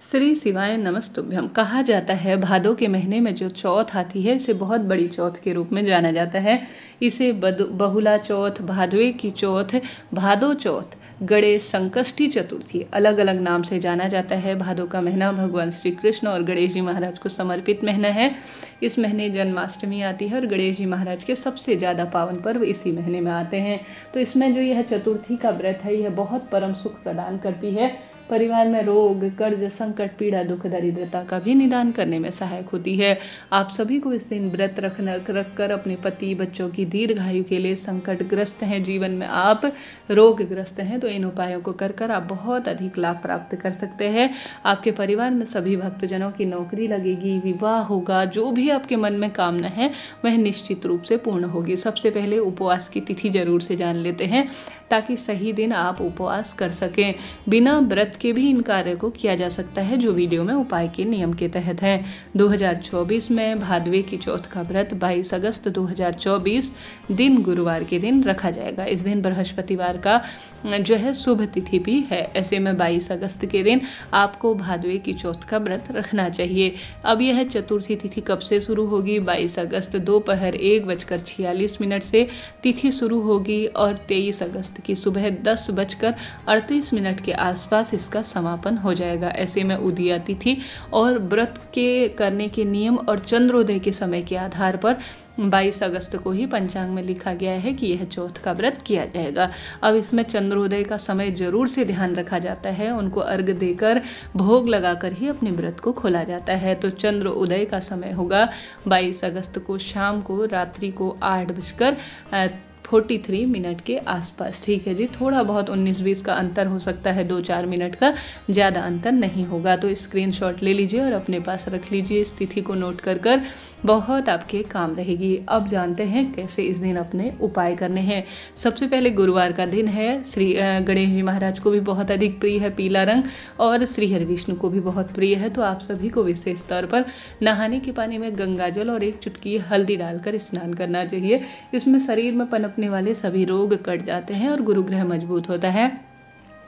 श्री शिवाय नमस्तुभ्यम। कहा जाता है भादों के महीने में जो चौथ आती है इसे बहुत बड़ी चौथ के रूप में जाना जाता है। इसे बहुला चौथ, भादवे की चौथ, भादो चौथ, गणेश संकष्टी चतुर्थी अलग अलग नाम से जाना जाता है। भादों का महीना भगवान श्री कृष्ण और गणेश जी महाराज को समर्पित महीना है। इस महीने जन्माष्टमी आती है और गणेश जी महाराज के सबसे ज़्यादा पावन पर्व इसी महीने में आते हैं। तो इसमें जो यह चतुर्थी का व्रत है यह बहुत परम सुख प्रदान करती है। परिवार में रोग, कर्ज, संकट, पीड़ा, दुख, दरिद्रता का भी निदान करने में सहायक होती है। आप सभी को इस दिन व्रत रखकर अपने पति बच्चों की दीर्घायु के लिए, संकटग्रस्त हैं जीवन में आप, रोगग्रस्त हैं, तो इन उपायों को कर आप बहुत अधिक लाभ प्राप्त कर सकते हैं। आपके परिवार में सभी भक्तजनों की नौकरी लगेगी, विवाह होगा, जो भी आपके मन में कामना है वह निश्चित रूप से पूर्ण होगी। सबसे पहले उपवास की तिथि जरूर से जान लेते हैं ताकि सही दिन आप उपवास कर सकें। बिना व्रत के भी इन कार्यों को किया जा सकता है जो वीडियो में उपाय के नियम के तहत है। 2024 में भादवे की चौथ का व्रत 22 अगस्त 2024 दिन गुरुवार के दिन रखा जाएगा। इस दिन बृहस्पतिवार का जो है शुभ तिथि भी है। ऐसे में 22 अगस्त के दिन आपको भादवे की चौथ का व्रत रखना चाहिए। अब यह चतुर्थी तिथि कब से शुरू होगी? 22 अगस्त दोपहर 1:46 से तिथि शुरू होगी और 23 अगस्त की सुबह 10:38 के आसपास इसका समापन हो जाएगा। ऐसे में उदया तिथि और व्रत के करने के नियम और चंद्रोदय के समय के आधार पर 22 अगस्त को ही पंचांग में लिखा गया है कि यह चौथ का व्रत किया जाएगा। अब इसमें चंद्रोदय का समय जरूर से ध्यान रखा जाता है। उनको अर्घ देकर भोग लगाकर ही अपने व्रत को खोला जाता है। तो चंद्र उदय का समय होगा 22 अगस्त को शाम को, रात्रि को 8:43 के आसपास। ठीक है जी, थोड़ा बहुत 19-20 का अंतर हो सकता है, 2-4 मिनट का, ज़्यादा अंतर नहीं होगा। तो स्क्रीनशॉट ले लीजिए और अपने पास रख लीजिए। इस तिथि को नोट कर बहुत आपके काम रहेगी। अब जानते हैं कैसे इस दिन अपने उपाय करने हैं। सबसे पहले गुरुवार का दिन है। श्री गणेश जी महाराज को भी बहुत अधिक प्रिय है पीला रंग और श्री हरि विष्णु को भी बहुत प्रिय है। तो आप सभी को विशेष तौर पर नहाने के पानी में गंगाजल और 1 चुटकी हल्दी डालकर स्नान करना चाहिए। इसमें शरीर में पनपने वाले सभी रोग कट जाते हैं और गुरु ग्रह मजबूत होता है।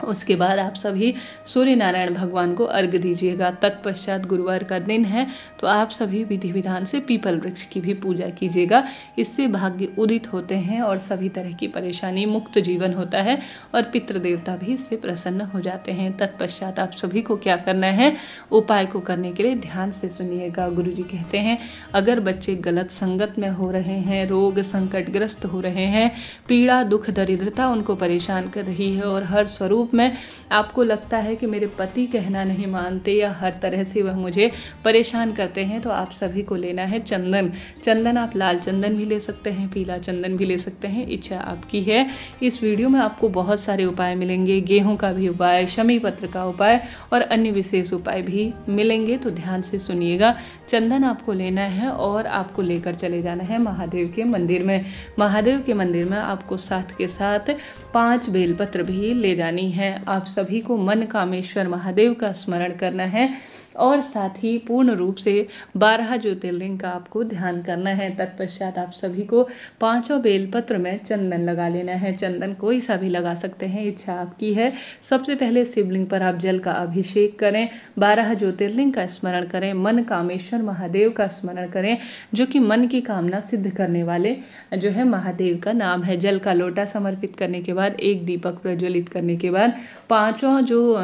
उसके बाद आप सभी सूर्य नारायण भगवान को अर्घ दीजिएगा। तत्पश्चात गुरुवार का दिन है तो आप सभी विधि विधान से पीपल वृक्ष की भी पूजा कीजिएगा। इससे भाग्य उदित होते हैं और सभी तरह की परेशानी मुक्त जीवन होता है और पितृ देवता भी इससे प्रसन्न हो जाते हैं। तत्पश्चात आप सभी को क्या करना है? उपाय को करने के लिए ध्यान से सुनिएगा। गुरु जी कहते हैं अगर बच्चे गलत संगत में हो रहे हैं, रोग संकटग्रस्त हो रहे हैं, पीड़ा दुख दरिद्रता उनको परेशान कर रही है और हर स्वरूप में आपको लगता है कि मेरे पति कहना नहीं मानते या हर तरह से वह मुझे परेशान करते हैं, तो आप सभी को लेना है चंदन। चंदन आप लाल चंदन भी ले सकते हैं, पीला चंदन भी ले सकते हैं, इच्छा आपकी है। इस वीडियो में आपको बहुत सारे उपाय मिलेंगे। गेहूं का भी उपाय, शमी पत्र का उपाय और अन्य विशेष उपाय भी मिलेंगे, तो ध्यान से सुनिएगा। चंदन आपको लेना है और आपको लेकर चले जाना है महादेव के मंदिर में। महादेव के मंदिर में आपको साथ के साथ 5 बेलपत्र भी ले जानी है। आप सभी को मन कामेश्वर महादेव का स्मरण करना है और साथ ही पूर्ण रूप से 12 ज्योतिर्लिंग का आपको ध्यान करना है। तत्पश्चात आप सभी को 5 बेलपत्र में चंदन लगा लेना है। चंदन कोई सा भी लगा सकते हैं, इच्छा आपकी है। सबसे पहले शिवलिंग पर आप जल का अभिषेक करें, 12 ज्योतिर्लिंग का स्मरण करें, मन कामेश्वर महादेव का स्मरण करें जो कि मन की कामना सिद्ध करने वाले जो है महादेव का नाम है। जल का लोटा समर्पित करने के बाद 1 दीपक प्रज्वलित करने के बाद 5 जो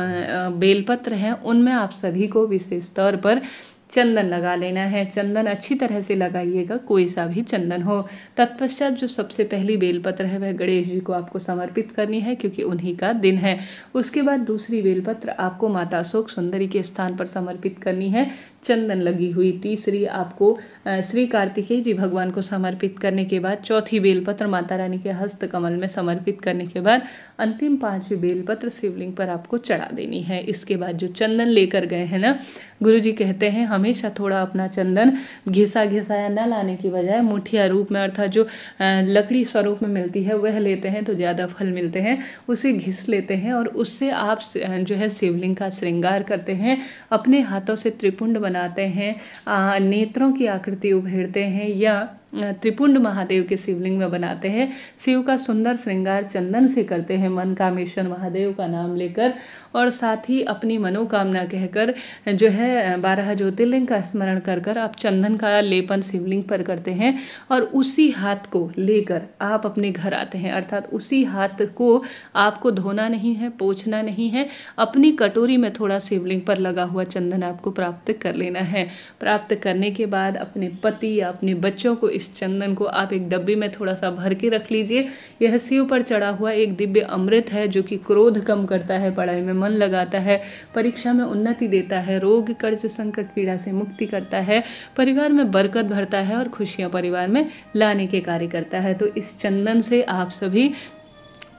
बेलपत्र हैं उनमें आप सभी को विशेष तौर पर चंदन लगा लेना है। चंदन अच्छी तरह से लगाइएगा, कोई सा भी चंदन हो। तत्पश्चात जो सबसे पहली बेलपत्र है वह गणेश जी को आपको समर्पित करनी है क्योंकि उन्हीं का दिन है। उसके बाद दूसरी बेलपत्र आपको माता अशोक सुंदरी के स्थान पर समर्पित करनी है, चंदन लगी हुई। तीसरी आपको श्री कार्तिकेय जी भगवान को समर्पित करने के बाद चौथी बेलपत्र माता रानी के हस्त कमल में समर्पित करने के बाद अंतिम 5वीं बेलपत्र शिवलिंग पर आपको चढ़ा देनी है। इसके बाद जो चंदन लेकर गए हैं ना, गुरु जी कहते हैं हमेशा थोड़ा अपना चंदन घिसा घिसाया न लाने की बजाय मुठिया रूप में अर्थात जो लकड़ी स्वरूप में मिलती है वह लेते हैं तो ज़्यादा फल मिलते हैं। उसे घिस लेते हैं और उससे आप जो है शिवलिंग का श्रृंगार करते हैं। अपने हाथों से त्रिपुंड बनाते हैं, नेत्रों की आकृति उभेरते हैं या त्रिपुंड महादेव के शिवलिंग में बनाते हैं। शिव का सुंदर श्रृंगार चंदन से करते हैं मन कामेश्वर महादेव का नाम लेकर और साथ ही अपनी मनोकामना कहकर जो है 12 ज्योतिर्लिंग का स्मरण कर कर आप चंदन का लेपन शिवलिंग पर करते हैं और उसी हाथ को लेकर आप अपने घर आते हैं। अर्थात उसी हाथ को आपको धोना नहीं है, पोंछना नहीं है, अपनी कटोरी में थोड़ा शिवलिंग पर लगा हुआ चंदन आपको प्राप्त कर लेना है। प्राप्त करने के बाद अपने पति या अपने बच्चों को इस चंदन को आप एक डब्बी में थोड़ा सा भर के रख लीजिए। यह शिव पर चढ़ा हुआ एक दिव्य अमृत है जो कि क्रोध कम करता है, पढ़ाई में मन लगाता है, परीक्षा में उन्नति देता है, रोग कर्ज संकट पीड़ा से मुक्ति करता है, परिवार में बरकत भरता है और खुशियां परिवार में लाने के कार्य करता है। तो इस चंदन से आप सभी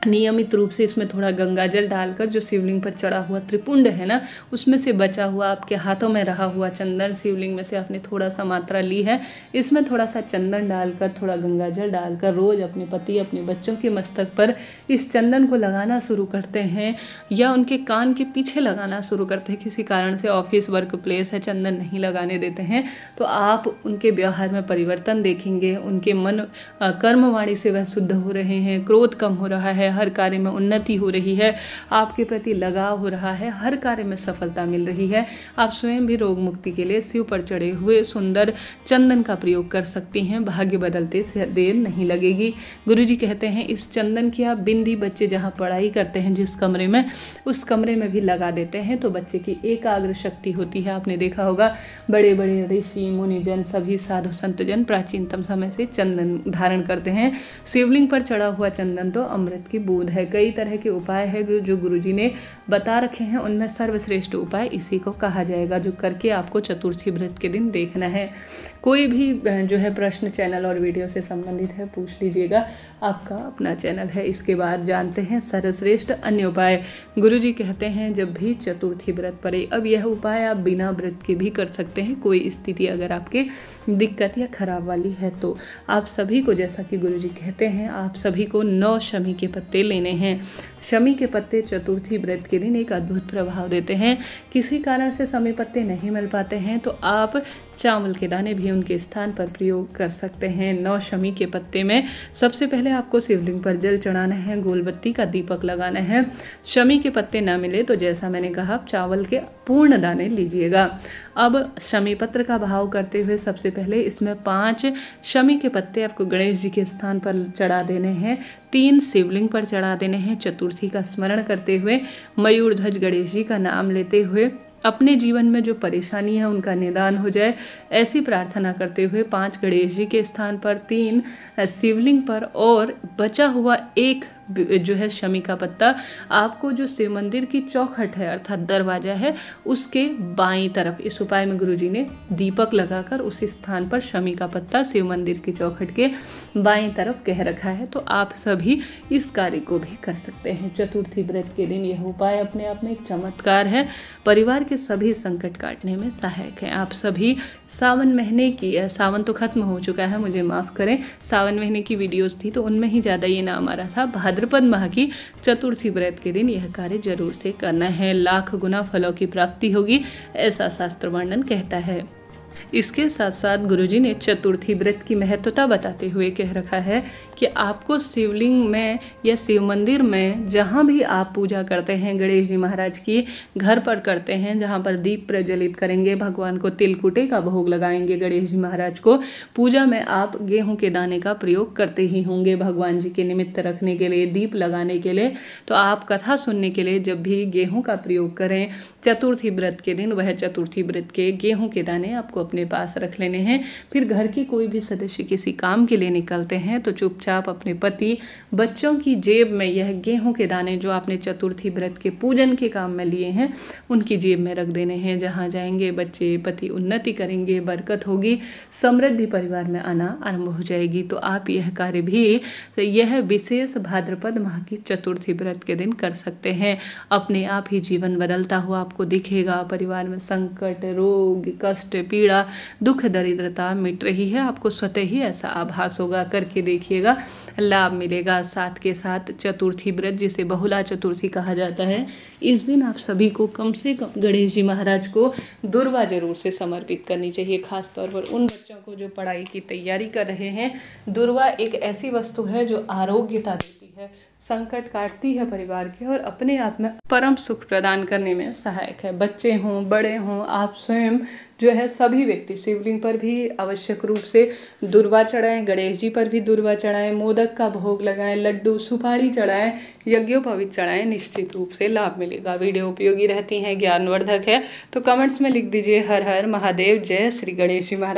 नियमित रूप से इसमें थोड़ा गंगा जल डालकर जो शिवलिंग पर चढ़ा हुआ त्रिपुंड है ना, उसमें से बचा हुआ आपके हाथों में रहा हुआ चंदन, शिवलिंग में से आपने थोड़ा सा मात्रा ली है, इसमें थोड़ा सा चंदन डालकर, थोड़ा गंगा जल डालकर रोज अपने पति अपने बच्चों के मस्तक पर इस चंदन को लगाना शुरू करते हैं या उनके कान के पीछे लगाना शुरू करते हैं। किसी कारण से ऑफिस वर्क प्लेस है, चंदन नहीं लगाने देते हैं, तो आप उनके व्यवहार में परिवर्तन देखेंगे। उनके मन कर्मवाणी से वह शुद्ध हो रहे हैं, क्रोध कम हो रहा है, हर कार्य में उन्नति हो रही है, आपके प्रति लगाव हो रहा है, हर कार्य में सफलता मिल रही है। आप स्वयं भी रोग मुक्ति के लिए शिव पर चढ़े हुए सुंदर चंदन का प्रयोग कर सकती हैं। भाग्य बदलते से देर नहीं लगेगी। गुरुजी कहते हैं इस चंदन की आप बिंदी बच्चे जहाँ पढ़ाई करते हैं जिस कमरे में, उस कमरे में भी लगा देते हैं तो बच्चे की एकाग्र शक्ति होती है। आपने देखा होगा बड़े बड़े ऋषि मुनिजन सभी साधु संतजन प्राचीनतम समय से चंदन धारण करते हैं। शिवलिंग पर चढ़ा हुआ चंदन तो अमृत की बूंद है। कई तरह के उपाय है जो गुरुजी ने बता रखे हैं, उनमें सर्वश्रेष्ठ उपाय इसी को कहा जाएगा जो करके आपको चतुर्थी व्रत के दिन देखना है। कोई भी जो है प्रश्न चैनल और वीडियो से संबंधित है पूछ लीजिएगा, आपका अपना चैनल है। इसके बाद जानते हैं सर्वश्रेष्ठ अन्य उपाय। गुरुजी कहते हैं जब भी चतुर्थी व्रत पड़े, अब यह उपाय आप बिना व्रत के भी कर सकते हैं। कोई स्थिति अगर आपके दिक्कत या खराब वाली है तो आप सभी को, जैसा कि गुरुजी कहते हैं, आप सभी को 9 शमी के पत्ते लेने हैं। शमी के पत्ते चतुर्थी व्रत के दिन एक अद्भुत प्रभाव देते हैं। किसी कारण से शमी पत्ते नहीं मिल पाते हैं तो आप चावल के दाने भी उनके स्थान पर प्रयोग कर सकते हैं। 9 शमी के पत्ते में सबसे पहले आपको शिवलिंग पर जल चढ़ाना है, गोलबत्ती का दीपक लगाना है। शमी के पत्ते ना मिले तो जैसा मैंने कहा चावल के पूर्ण दाने लीजिएगा। अब शमी पत्र का भाव करते हुए सबसे पहले इसमें 5 शमी के पत्ते आपको गणेश जी के स्थान पर चढ़ा देने हैं, 3 शिवलिंग पर चढ़ा देने हैं। चतुर्थी का स्मरण करते हुए मयूर ध्वज गणेश जी का नाम लेते हुए अपने जीवन में जो परेशानी है उनका निदान हो जाए, ऐसी प्रार्थना करते हुए 5 गणेश जी के स्थान पर, 3 शिवलिंग पर और बचा हुआ एक जो है शमी का पत्ता आपको जो शिव मंदिर की चौखट है अर्थात दरवाजा है उसके बाईं तरफ, इस उपाय में गुरुजी ने दीपक लगाकर उस स्थान पर शमी का पत्ता शिव मंदिर की चौखट के बाईं तरफ कह रखा है। तो आप सभी इस कार्य को भी कर सकते हैं। चतुर्थी व्रत के दिन यह उपाय अपने आप में एक चमत्कार है, परिवार के सभी संकट काटने में सहायक है। आप सभी सावन महीने की, सावन तो खत्म हो चुका है, मुझे माफ़ करें, सावन महीने की वीडियोस थी तो उनमें ही ज़्यादा ये नाम आ रहा था। भाद्रपद माह की चतुर्थी व्रत के दिन यह कार्य जरूर से करना है, लाख गुना फलों की प्राप्ति होगी, ऐसा शास्त्र वर्णन कहता है। इसके साथ साथ गुरुजी ने चतुर्थी व्रत की महत्वता बताते हुए कह रखा है कि आपको शिवलिंग में या शिव मंदिर में जहाँ भी आप पूजा करते हैं गणेश जी महाराज की, घर पर करते हैं जहाँ पर दीप प्रज्वलित करेंगे, भगवान को तिलकुटे का भोग लगाएंगे गणेश जी महाराज को, पूजा में आप गेहूं के दाने का प्रयोग करते ही होंगे भगवान जी के निमित्त रखने के लिए, दीप लगाने के लिए। तो आप कथा सुनने के लिए जब भी गेहूं का प्रयोग करें चतुर्थी व्रत के दिन, वह चतुर्थी व्रत के गेहूं के दाने आपको अपने पास रख लेने हैं। फिर घर की कोई भी सदस्य किसी काम के लिए निकलते हैं तो चुपचाप अपने पति बच्चों की जेब में यह गेहूं के दाने जो आपने चतुर्थी व्रत के पूजन के काम में लिए हैं उनकी जेब में रख देने हैं। जहाँ जाएंगे बच्चे पति उन्नति करेंगे, बरकत होगी, समृद्धि परिवार में आना आरंभ हो जाएगी। तो आप यह कार्य भी यह विशेष भाद्रपद माह की चतुर्थी व्रत के दिन कर सकते हैं। अपने आप ही जीवन बदलता हुआ आपको दिखेगा, परिवार में संकट, रोग, कष्ट, पीड़ा, दुख, दरिद्रता मिट रही है, आपको स्वतः ही ऐसा आभास होगा। करके देखिएगा, लाभ मिलेगा। साथ के साथ चतुर्थी व्रत जिसे बहुला चतुर्थी कहा जाता है, इस दिन आप सभी को कम से कम गणेश जी महाराज को दुर्वा जरूर से समर्पित करनी चाहिए। खास तौर पर उन बच्चों को जो पढ़ाई की तैयारी कर रहे हैं, दुर्वा एक ऐसी वस्तु है जो आरोग्यता देती है। करती है, संकट काटती है परिवार के और अपने आप में परम सुख प्रदान करने में सहायक है। बच्चे हों, बड़े हों, आप स्वयं जो है सभी व्यक्ति शिवलिंग पर भी आवश्यक रूप से दूर्वा चढ़ाएं, गणेश जी पर भी दूर्वा चढ़ाएं, मोदक का भोग लगाएं, लड्डू सुपारी चढ़ाएं, यज्ञोपवीत चढ़ाएं, निश्चित रूप से लाभ मिलेगा। वीडियो उपयोगी रहती हैं, ज्ञानवर्धक है तो कमेंट्स में लिख दीजिए हर हर महादेव, जय श्री गणेश जी महाराज।